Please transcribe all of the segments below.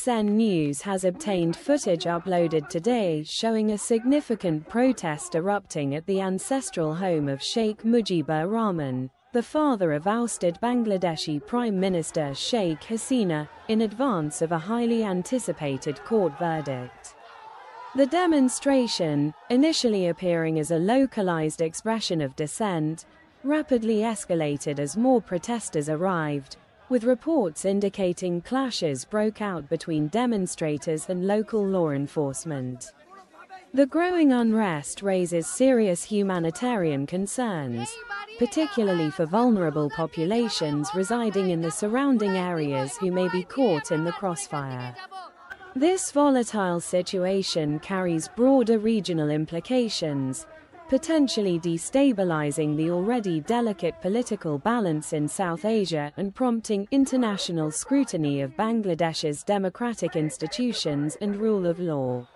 VXN News has obtained footage uploaded today showing a significant protest erupting at the ancestral home of Sheikh Mujibur Rahman, the father of ousted Bangladeshi Prime Minister Sheikh Hasina, in advance of a highly anticipated court verdict. The demonstration, initially appearing as a localized expression of dissent, rapidly escalated as more protesters arrived, with reports indicating clashes broke out between demonstrators and local law enforcement. The growing unrest raises serious humanitarian concerns, particularly for vulnerable populations residing in the surrounding areas who may be caught in the crossfire. This volatile situation carries broader regional implications, potentially destabilizing the already delicate political balance in South Asia and prompting international scrutiny of Bangladesh's democratic institutions and rule of law.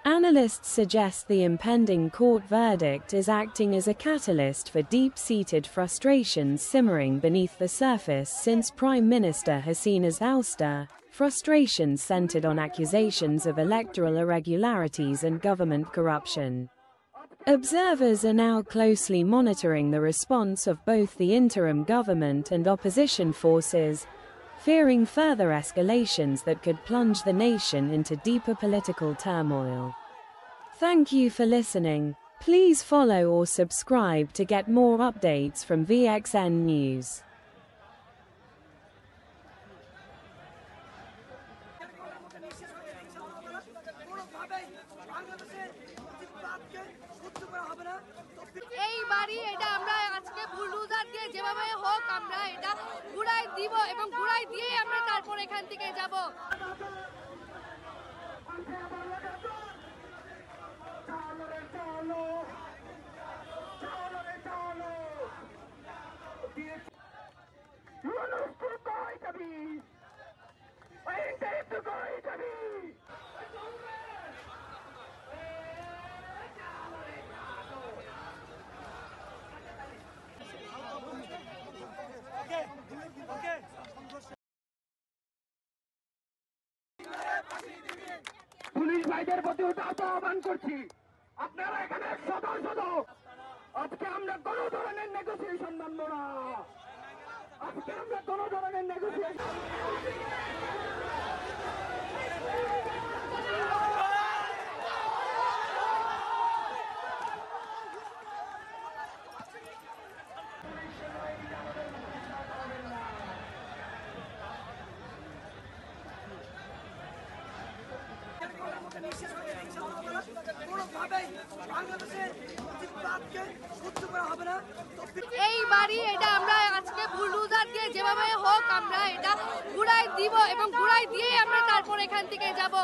Analysts suggest the impending court verdict is acting as a catalyst for deep-seated frustrations simmering beneath the surface since Prime Minister Hasina's ouster, frustrations centered on accusations of electoral irregularities and government corruption. Observers are now closely monitoring the response of both the interim government and opposition forces, fearing further escalations that could plunge the nation into deeper political turmoil. Thank you for listening. Please follow or subscribe to get more updates from VXN News. এই বাড়ি এটা আমরা আজকে bulldozer দিয়ে যেভাবে হোক আমরা এটা গুড়াই দিব এবং গুড়াই দিয়ে আমরা তারপর এখান থেকে যাব। পুলিশ ভাইদের প্রতি আহ্বান করছি, আপনারা এখানে সদর আজকে আমরা কোনো ধরনের নেগোসিয়েশন মানব না। আজকে আমরা কোনো ধরনের নেগোসিয়েশন এই বাড়ি এটা আমরা আজকে বুলডোজার দিয়ে যেভাবে হোক আমরা এটা গুড়াই দিব এবং গুড়াই দিয়ে আমরা তারপর এখান থেকে যাব।